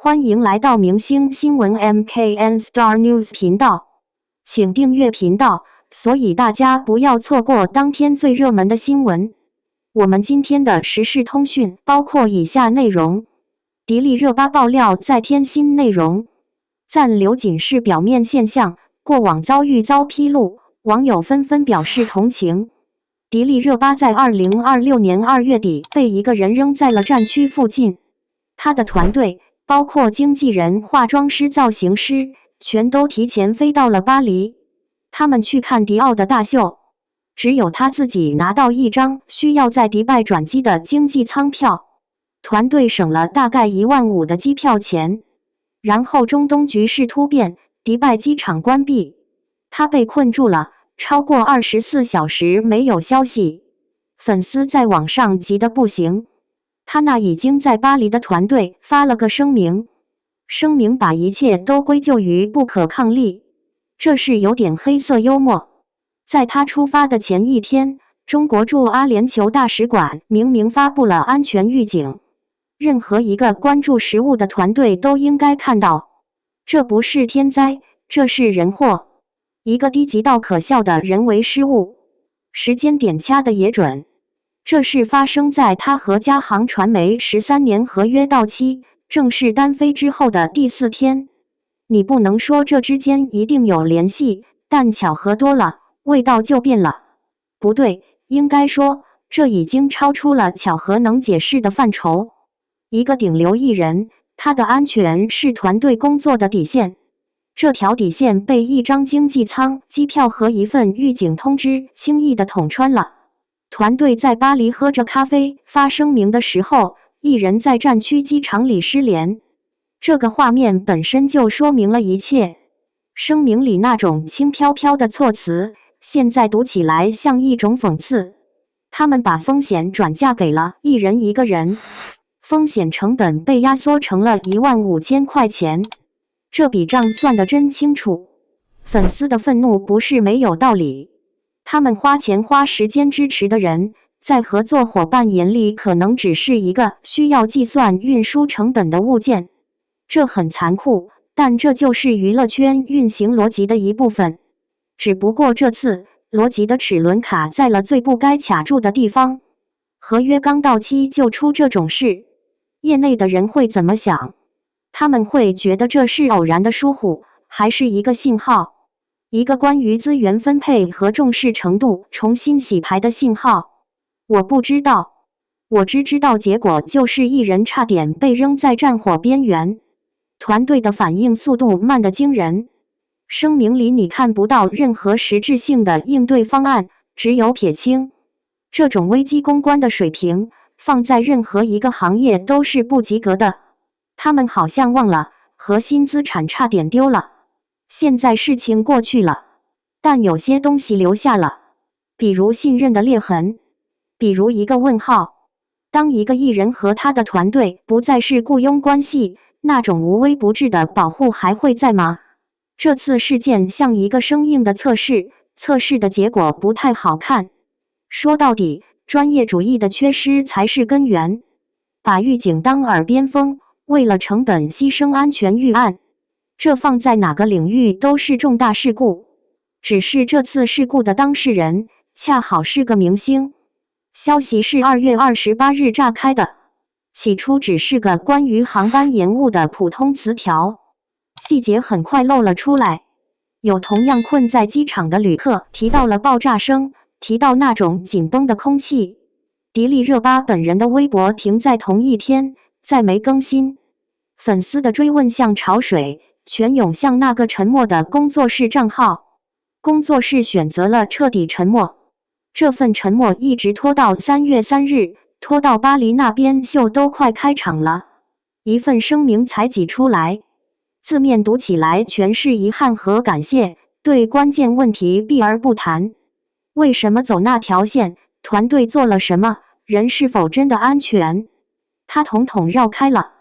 歡迎來到明星新聞 MKN Star News 頻道，請訂閱頻道，所以大家不要錯過當天最熱門的新聞。我們今天的時事通訊包括以下內容：迪麗熱巴爆料再添新內容，暫留僅是表面現象，過往遭遇遭披露，網友紛紛表示同情。迪麗熱巴在2026年2月底被一個人扔在了戰區附近，她的團隊包括經紀人、化妝師、造型師，全都提前飛到了巴黎。他們去看迪奧的大秀，只有他自己拿到一張需要在迪拜轉機的經濟艙票，團隊省了大概15000的機票錢。然後中東局勢突變，迪拜機場關閉，他被困住了，超過24小時沒有消息。粉絲在網上急得不行。他那已經在巴黎的團隊發了個聲明，聲明把一切都歸咎於不可抗力，這是有點黑色幽默。在他出發的前一天，中國駐阿聯酋大使館明明發布了安全預警，任何一個關注時務的團隊都應該看到，這不是天災，這是人禍，一個低級到可笑的人為失誤，時間點掐得也準。這是發生在他和嘉航傳媒13年合約到期，正式單飛之後的第4天。你不能說這之間一定有聯繫，但巧合多了，味道就變了。不對，應該說，這已經超出了巧合能解釋的範疇。一個頂流藝人，他的安全是團隊工作的底線。這條底線被一張經濟艙機票和一份預警通知輕易地捅穿了。團隊在巴黎喝着咖啡發聲明的時候，藝人在戰區機場裡失聯。這個畫面本身就說明了一切。聲明裡那種輕飄飄的措辭，現在讀起來像一種諷刺。他們把風險轉嫁給了藝人一個人，風險成本被壓縮成了15000塊錢。這筆賬算得真清楚。粉絲的憤怒不是沒有道理。他們花錢花時間支持的人，在合作夥伴眼裡可能只是一個需要計算運輸成本的物件。這很殘酷，但這就是娛樂圈運行邏輯的一部分。只不過這次，邏輯的齒輪卡在了最不該卡住的地方。合約剛到期就出這種事，業內的人會怎麼想？他們會覺得這是偶然的疏忽，還是一個信號？一個關於資源分配和重視程度重新洗牌的信號。我不知道，我只知道結果就是藝人差點被扔在戰火邊緣。團隊的反應速度慢得驚人。聲明裡你看不到任何實質性的應對方案，只有撇清。這種危機公關的水平，放在任何一個行業都是不及格的。他們好像忘了，核心資產差點丟了。現在事情過去了，但有些東西留下了，比如信任的裂痕，比如一個問號。當一個藝人和他的團隊不再是僱傭關係，那種無微不至的保護還會在嗎？這次事件像一個生硬的測試，測試的結果不太好看。說到底，專業主義的缺失才是根源。把預警當耳邊風，為了成本犧牲安全預案。這放在哪個領域都是重大事故，只是這次事故的當事人恰好是個明星。消息是2月28日炸開的，起初只是個關於航班延誤的普通詞條，細節很快露了出來。有同樣困在機場的旅客提到了爆炸聲，提到那種緊繃的空氣。迪麗熱巴本人的微博停在同一天，再沒更新。粉絲的追問像潮水，全湧向那個沉默的工作室賬號。工作室選擇了徹底沉默，這份沉默一直拖到3月3日，拖到巴黎那邊秀都快開場了，一份聲明才擠出來。字面讀起來全是遺憾和感謝，對關鍵問題避而不談。為什麼走那條線？團隊做了什麼？人是否真的安全？他統統繞開了。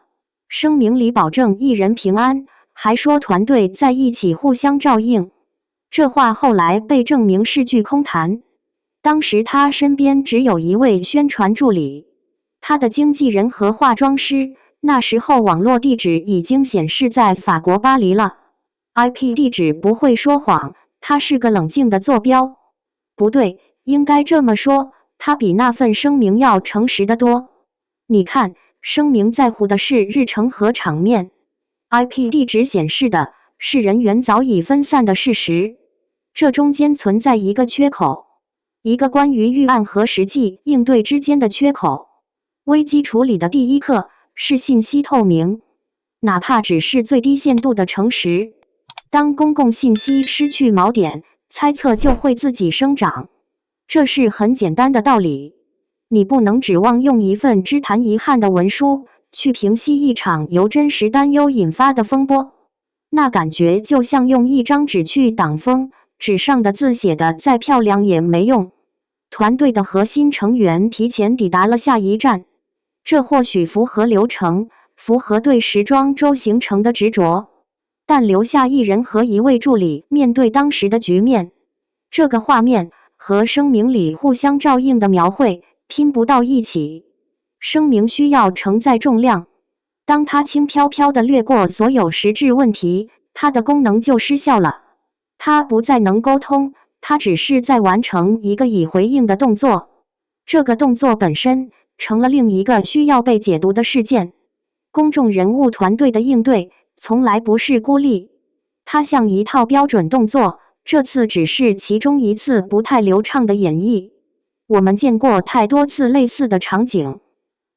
聲明裡保證藝人平安，還說團隊在一起互相照應。這話後來被證明是句空談。當時他身邊只有一位宣傳助理，他的經紀人和化妝師那時候網絡地址已經顯示在法國巴黎了。IP 地址不會說謊，它是個冷靜的坐標。不對，應該這麼說，它比那份聲明要誠實得多。你看，聲明在乎的是日程和場面。IP 地址顯示的是人員早已分散的事實，這中間存在一個缺口，一個關於預案和實際應對之間的缺口。危機處理的第一課是信息透明，哪怕只是最低限度的誠實。當公共信息失去錨點，猜測就會自己生長。這是很簡單的道理，你不能指望用一份只談遺憾的文書去平息一場由真實擔憂引發的風波。那感覺就像用一張紙去擋風，紙上的字寫得再漂亮也沒用。團隊的核心成員提前抵達了下一站，這或許符合流程，符合對時裝週行程的執着，但留下一人和一位助理面對當時的局面，這個畫面和聲明裡互相照應的描繪拼不到一起。聲明需要承載重量，當它輕飄飄地掠過所有實質問題，它的功能就失效了。它不再能溝通，它只是在完成一個已回應的動作。這個動作本身成了另一個需要被解讀的事件。公眾人物團隊的應對從來不是孤立，它像一套標準動作，這次只是其中一次不太流暢的演繹。我們見過太多次類似的場景。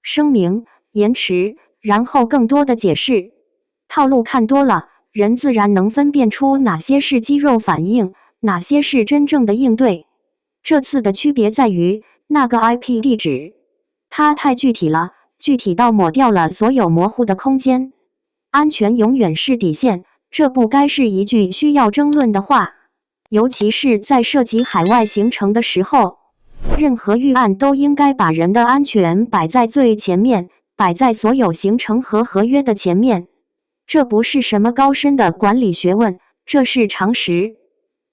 聲明、延遲，然後更多的解釋。套路看多了，人自然能分辨出哪些是肌肉反應，哪些是真正的應對。這次的區別在於那個 IP 地址，它太具體了，具體到抹掉了所有模糊的空間。安全永遠是底線，這不該是一句需要爭論的話，尤其是在涉及海外行程的時候。任何預案都應該把人的安全擺在最前面，擺在所有行程和合約的前面。這不是什麼高深的管理學問，這是常識。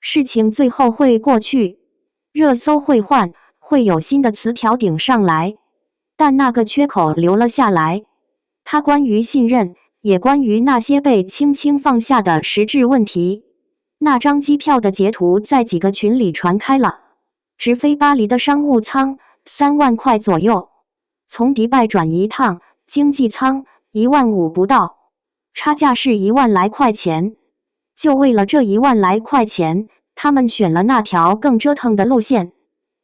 事情最後會過去，熱搜會換，會有新的詞條頂上來，但那個缺口留了下來。它關於信任，也關於那些被輕輕放下的實質問題。那張機票的截圖在幾個群裡傳開了。直飛巴黎的商務艙3萬塊左右，從迪拜轉一趟經濟艙15000不到，差價是1萬來塊錢。就為了這1萬來塊錢，他們選了那條更折騰的路線，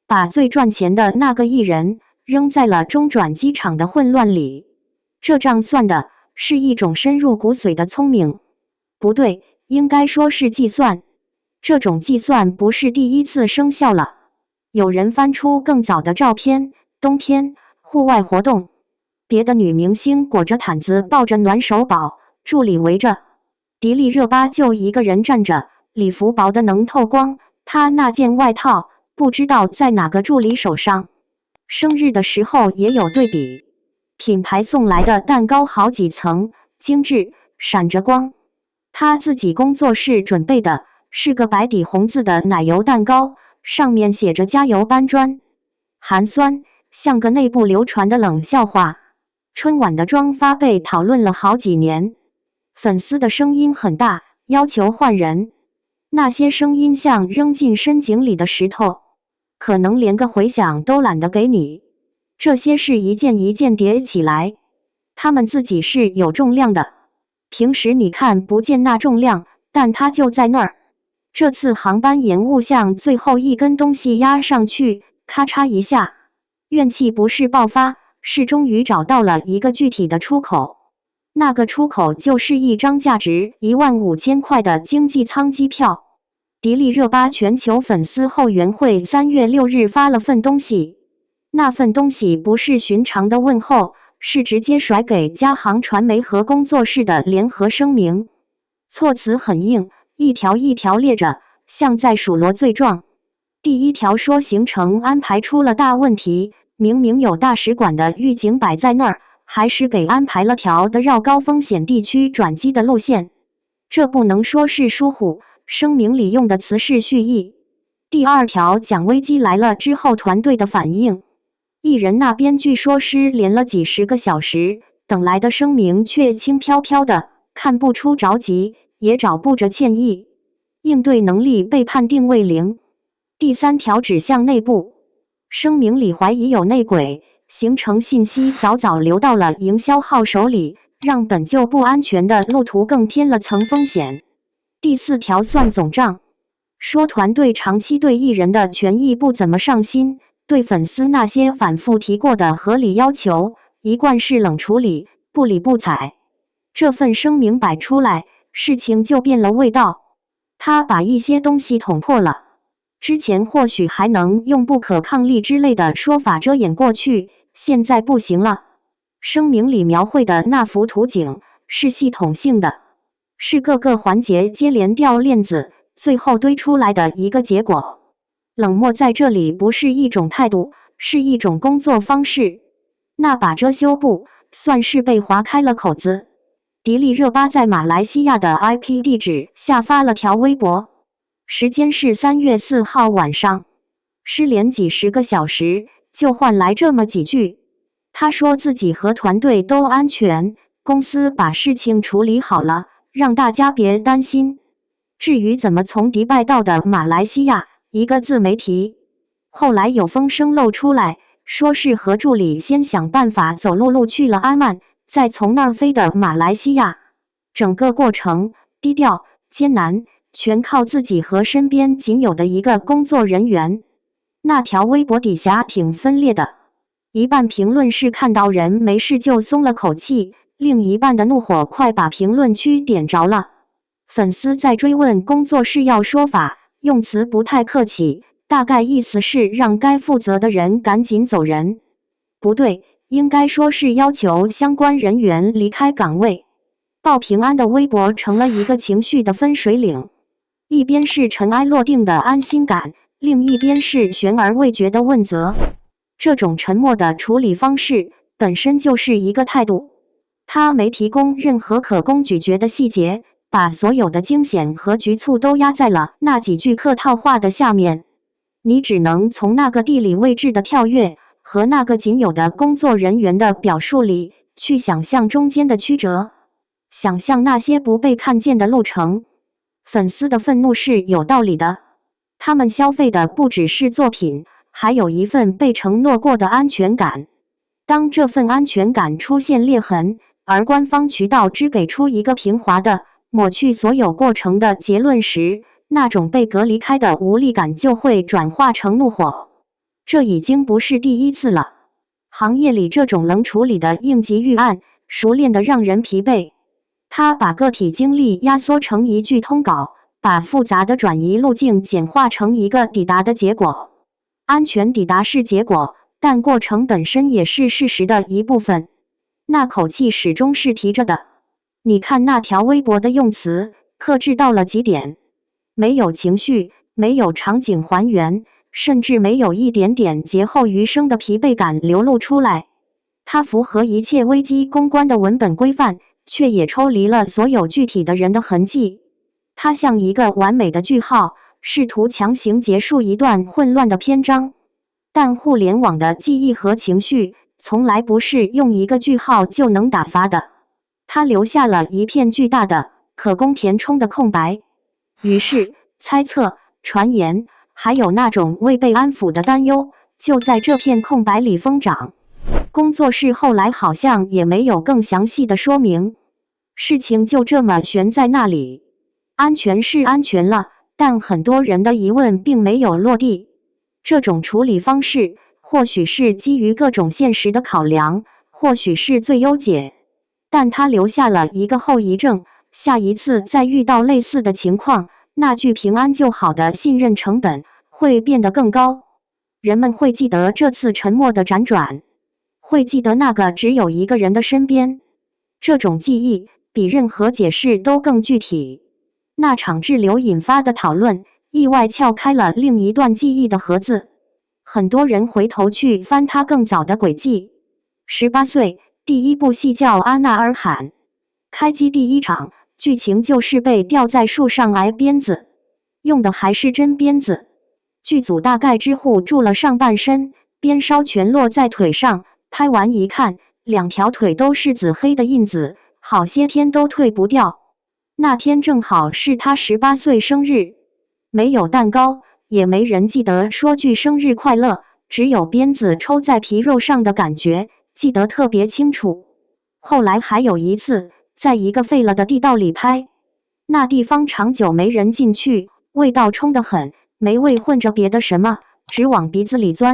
把最賺錢的那個藝人扔在了中轉機場的混亂裡。這賬算的是一種深入骨髓的聰明，不對，應該說是計算。這種計算不是第一次生效了。有人翻出更早的照片，冬天戶外活動，別的女明星裹着毯子抱着暖手寶，助理圍着，迪麗熱巴就一個人站着，禮服薄得能透光，她那件外套不知道在哪個助理手上。生日的時候也有對比，品牌送來的蛋糕好幾層，精緻，閃着光。她自己工作室準備的是個白底紅字的奶油蛋糕，上面寫着加油搬磚，寒酸，像個內部流傳的冷笑話。春晚的妝髮被討論了好幾年，粉絲的聲音很大，要求換人。那些聲音像扔進深井裡的石頭，可能連個回響都懶得給你。這些是一件一件疊起來，它們自己是有重量的。平時你看不見那重量，但它就在那兒。這次航班延誤像最後一根東西壓上去，咔嚓一下。怨氣不是爆發，是終於找到了一個具體的出口。那個出口就是一張價值15000塊的經濟艙機票。迪麗熱巴全球粉絲後援會3月6日發了份東西，那份東西不是尋常的問候，是直接甩給嘉航傳媒和工作室的聯合聲明，措辭很硬，一條一條列着，像在數落罪狀。第一條說行程安排出了大問題，明明有大使館的預警擺在那兒，還是給安排了條的繞高風險地區轉機的路線，這不能說是疏忽，聲明裡用的詞是蓄意。第二條講危機來了之後團隊的反應，藝人那邊據說失聯了幾10個小時，等來的聲明卻輕飄飄的，看不出着急，也找不着歉意，應對能力被判定為零。第3條指向內部，聲明裡懷疑有內鬼，形成信息早早流到了營銷號手裡，讓本就不安全的路途更添了層風險。第4條算總賬，說團隊長期對藝人的權益不怎麼上心，對粉絲那些反覆提過的合理要求，一貫是冷處理，不理不睬。這份聲明擺出來，事情就變了味道。他把一些東西捅破了，之前或許還能用不可抗力之類的說法遮掩過去，現在不行了。聲明裡描繪的那幅圖景是系統性的，是各個環節接連掉鏈子，最後堆出來的一個結果。冷漠在這裡不是一種態度，是一種工作方式。那把遮羞布算是被劃開了口子。迪麗熱巴在馬來西亞的 IP 地址下發了條微博，時間是3月4號晚上，失聯幾十個小時，就換來這麼幾句。他說自己和團隊都安全，公司把事情處理好了，讓大家別擔心。至於怎麼從迪拜到的馬來西亞，一個字沒提。後來有風聲漏出來，說是和助理先想辦法走陸路去了阿曼，再從那兒飛的馬來西亞。整個過程低調艱難，全靠自己和身邊僅有的一個工作人員。那條微博底下挺分裂的，一半評論是看到人沒事就鬆了口氣，另一半的怒火快把評論區點着了。粉絲在追問工作室要說法，用詞不太客氣，大概意思是讓該負責的人趕緊走人。不對，應該說是要求相關人員離開崗位。報平安的微博成了一個情緒的分水嶺，一邊是塵埃落定的安心感，另一邊是懸而未決的問責。這種沉默的處理方式本身就是一個態度。他沒提供任何可供咀嚼的細節，把所有的驚險和局促都壓在了那幾句客套話的下面。你只能從那個地理位置的跳躍和那個僅有的工作人員的表述裡去想象中間的曲折，想象那些不被看見的路程。粉絲的憤怒是有道理的，他們消費的不只是作品，還有一份被承諾過的安全感。當這份安全感出現裂痕，而官方渠道只給出一個平滑的、抹去所有過程的結論時，那種被隔離開的無力感就會轉化成怒火。這已經不是第一次了。行業裡這種冷處理的應急預案，熟練得讓人疲憊。他把個體經歷壓縮成一句通稿，把複雜的轉移路徑簡化成一個抵達的結果。安全抵達是結果，但過程本身也是事實的一部分。那口氣始終是提着的。你看那條微博的用詞，克制到了極點，沒有情緒，沒有場景還原，甚至沒有一點點劫後餘生的疲憊感流露出來。它符合一切危機公關的文本規範，卻也抽離了所有具體的人的痕跡。它像一個完美的句號，試圖強行結束一段混亂的篇章。但互聯網的記憶和情緒，從來不是用一個句號就能打發的。它留下了一片巨大的、可供填充的空白。於是，猜測、傳言，還有那種未被安撫的擔憂，就在這片空白裡瘋長。工作室後來好像也沒有更詳細的說明，事情就這麼懸在那裡。安全是安全了，但很多人的疑問並沒有落地。這種處理方式，或許是基於各種現實的考量，或許是最優解，但它留下了一個後遺症。下一次再遇到類似的情況，那句平安就好的信任成本會變得更高。人們會記得這次沉默的輾轉，會記得那個只有一個人的身邊。這種記憶比任何解釋都更具體。那場滯留引發的討論，意外撬開了另一段記憶的盒子。很多人回頭去翻他更早的軌跡。18歲，第一部戲叫《阿納爾罕》，開機第一場，劇情就是被吊在樹上挨鞭子，用的還是真鞭子。劇組大概支護住了上半身，鞭梢全落在腿上，拍完一看， 2條腿都是紫黑的印子，好些天都退不掉。那天正好是他18歲生日，沒有蛋糕，也沒人記得說句生日快樂，只有鞭子抽在皮肉上的感覺，記得特別清楚。後來還有一次，在一個廢了的地道裡拍，那地方長久沒人進去，味道衝得很，霉味混着別的什麼，只往鼻子裡鑽。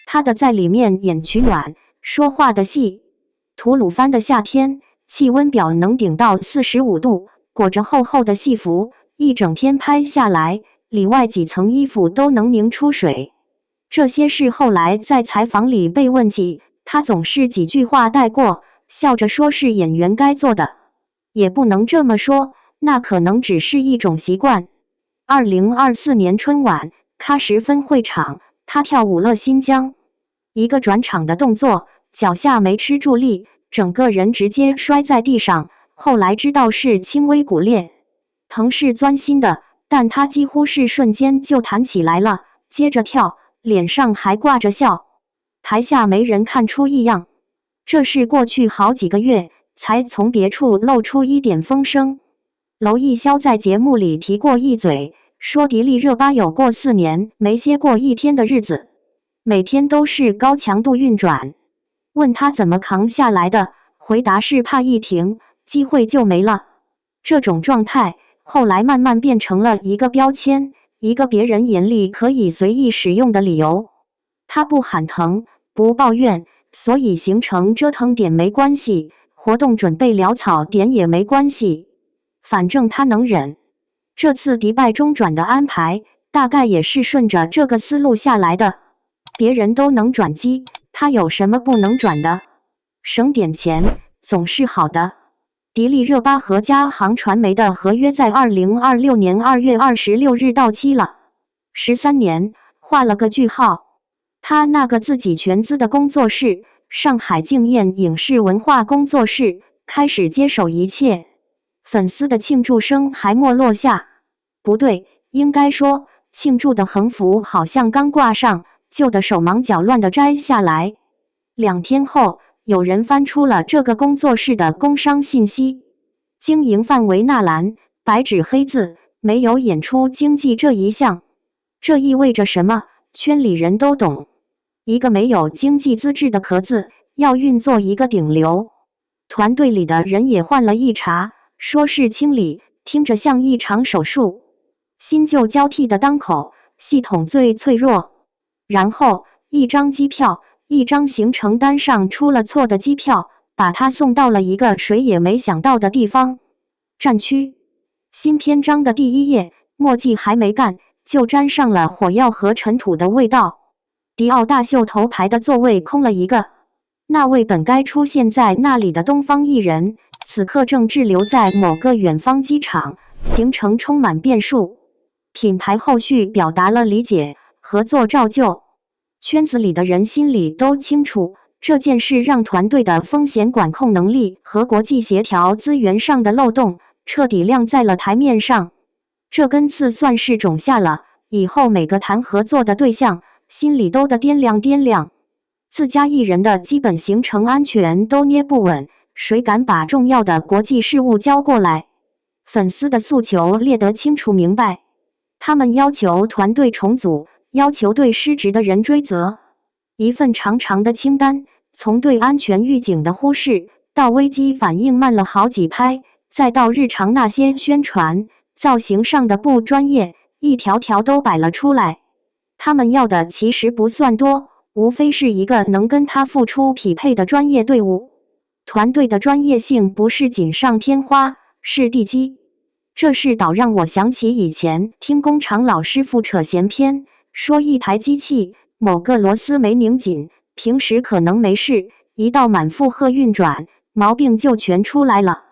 他的在裡面演取暖說話的戲。吐魯番的夏天，氣溫表能頂到45度，裹着厚厚的戲服，一整天拍下來，裡外幾層衣服都能凝出水。這些事後來在採訪裡被問起，他總是幾句話帶過，笑着說是演員該做的。也不能這麼說，那可能只是一種習慣。2024年春晚，喀什分會場，他跳舞樂新疆，一個轉場的動作，腳下沒吃住力，整個人直接摔在地上，後來知道是輕微骨裂，疼是鑽心的，但他幾乎是瞬間就彈起來了，接着跳，臉上還掛着笑，台下沒人看出異樣。這是過去好幾個月才從別處露出一點風聲。螻毅驍在節目裡提過一嘴，說迪麗熱巴有過4年沒歇過一天的日子，每天都是高強度運轉。問他怎麼扛下來的，回答是怕一停，機會就沒了。這種狀態後來慢慢變成了一個標籤，一個別人眼裡可以隨意使用的理由。他不喊疼，不抱怨，所以行程折騰點沒關係，活動準備潦草點也沒關係，反正他能忍。這次迪拜中轉的安排，大概也是順着這個思路下來的。別人都能轉機，他有什麼不能轉的？省點錢總是好的。迪麗熱巴和嘉行傳媒的合約在2026年2月26日到期了，13年，畫了個句號。他那個自己全資的工作室，上海競艷影視文化工作室，開始接手一切。粉絲的慶祝聲還沒落下，不對，應該說慶祝的橫幅好像剛掛上，舊的手忙腳亂地摘下來。2天後，有人翻出了這個工作室的工商信息，經營範圍納蘭，白紙黑字，沒有演出經紀這一項。這意味着什麼？圈裡人都懂，一個沒有經紀資質的殼子，要運作一個頂流。團隊裡的人也換了一茬，說是清理，聽着像一場手術。新舊交替的當口，系統最脆弱。然後，一張機票，一張行程單上出了錯的機票，把他送到了一個誰也沒想到的地方——戰區。新篇章的第一頁，墨跡還沒乾，就沾上了火藥和塵土的味道。迪奧大秀頭排的座位空了一個，那位本該出現在那裡的東方藝人，此刻正滯留在某個遠方機場，行程充滿變數。品牌後續表達了理解，合作照舊。圈子裡的人心裡都清楚，這件事讓團隊的風險管控能力和國際協調資源上的漏洞徹底亮在了台面上。這根刺算是種下了，以後每個談合作的對象心裡都得掂量掂量。自家藝人的基本行程安全都捏不穩，誰敢把重要的國際事務交過來？粉絲的訴求列得清楚明白，他們要求團隊重組，要求對失職的人追責。一份長長的清單，從對安全預警的忽視，到危機反應慢了好幾拍，再到日常那些宣傳造型上的不專業，一條條都擺了出來。他們要的其實不算多，無非是一個能跟他付出匹配的專業隊伍。團隊的專業性不是錦上添花，是地基。這事倒讓我想起以前聽工廠老師傅扯閒篇，說一台機器某個螺絲沒擰緊，平時可能沒事，一到滿負荷運轉，毛病就全出來了。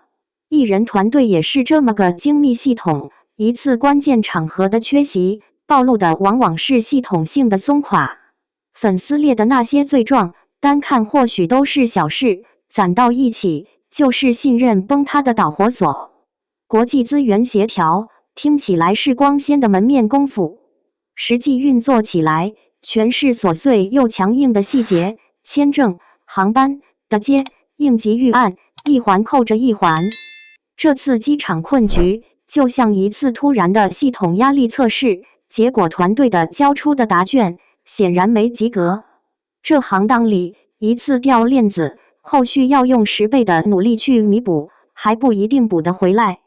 藝人團隊也是這麼個精密系統，一次關鍵場合的缺席，暴露的往往是系統性的鬆垮。粉絲列的那些罪狀，單看或許都是小事，攢到一起就是信任崩塌的導火索。國際資源協調聽起來是光鮮的門面功夫，實際運作起來全是瑣碎又強硬的細節，簽證、航班的接，應急預案，一環扣着一環。這次機場困局就像一次突然的系統壓力測試，結果團隊的交出的答卷顯然沒及格。這行當裡一次掉鏈子，後續要用10倍的努力去彌補，還不一定補得回來。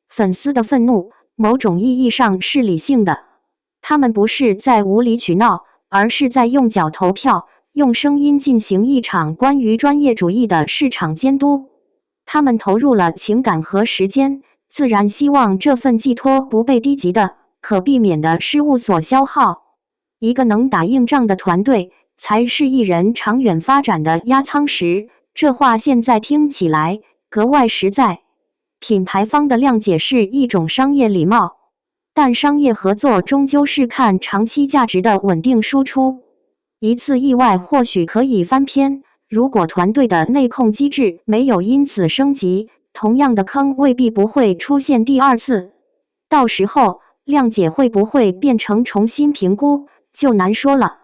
粉絲的憤怒，某種意義上是理性的，他們不是在無理取鬧，而是在用腳投票，用聲音進行一場關於專業主義的市場監督。他們投入了情感和時間，自然希望這份寄託不被低級的、可避免的失誤所消耗。一個能打硬仗的團隊，才是藝人長遠發展的壓艙石。這話現在聽起來格外實在。品牌方的諒解是一種商業禮貌，但商業合作終究是看長期價值的穩定輸出。一次意外或許可以翻篇，如果團隊的內控機制沒有因此升級，同樣的坑未必不會出現第二次。到時候，諒解會不會變成重新評估，就難說了。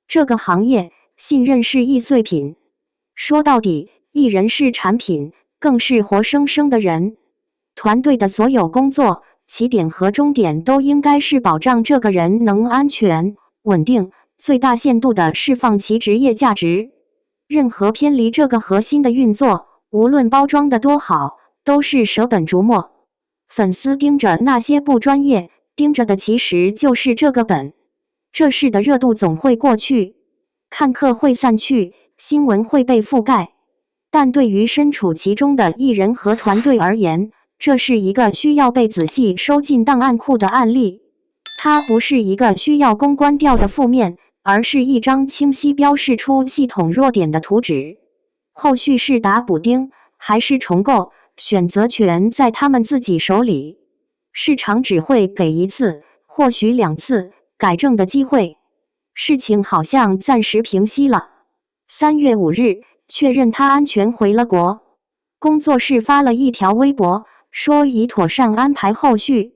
這個行業，信任是易碎品。說到底，藝人是產品，更是活生生的人。團隊的所有工作，起點和終點都應該是保障這個人能安全、穩定，最大限度地釋放其職業價值。任何偏離這個核心的運作，無論包裝得多好，都是捨本逐末。粉絲盯着那些不專業，盯着的其實就是這個本。這事的熱度總會過去，看客會散去，新聞會被覆蓋。但對於身處其中的藝人和團隊而言，這是一個需要被仔細收進檔案庫的案例。它不是一個需要公關掉的負面，而是一張清晰標示出系統弱點的圖紙。後續是打補丁還是重構，選擇權在他們自己手裡。市場只會給一次，或許2次改正的機會。事情好像暫時平息了。3月5日，確認他安全回了國。工作室發了一條微博，說已妥善安排後續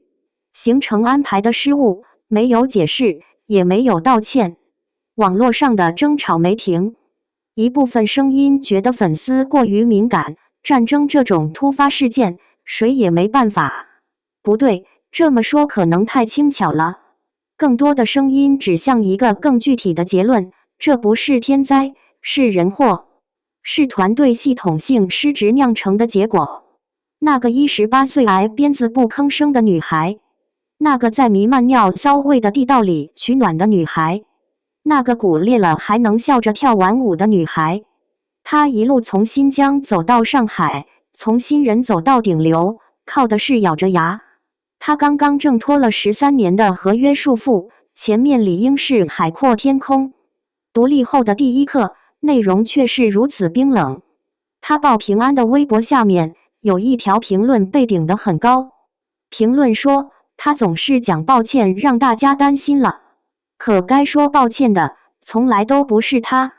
行程安排的失誤，沒有解釋，也沒有道歉。網絡上的爭吵沒停，一部分聲音覺得粉絲過於敏感，戰爭這種突發事件，誰也沒辦法。不對，這麼說可能太輕巧了。更多的聲音指向一個更具體的結論，這不是天災，是人禍，是團隊系統性失職釀成的結果。那個18歲挨鞭子不吭聲的女孩，那個在彌漫尿騷味的地道裡取暖的女孩，那個骨裂了還能笑着跳完舞的女孩，她一路從新疆走到上海，從新人走到頂流，靠的是咬着牙。她剛剛掙脫了13年的合約束縛，前面理應是海闊天空。獨立後的第一刻，內容卻是如此冰冷。她報平安的微博下面有一條評論被頂得很高，評論說她總是講抱歉，讓大家擔心了。可該說抱歉的從來都不是她。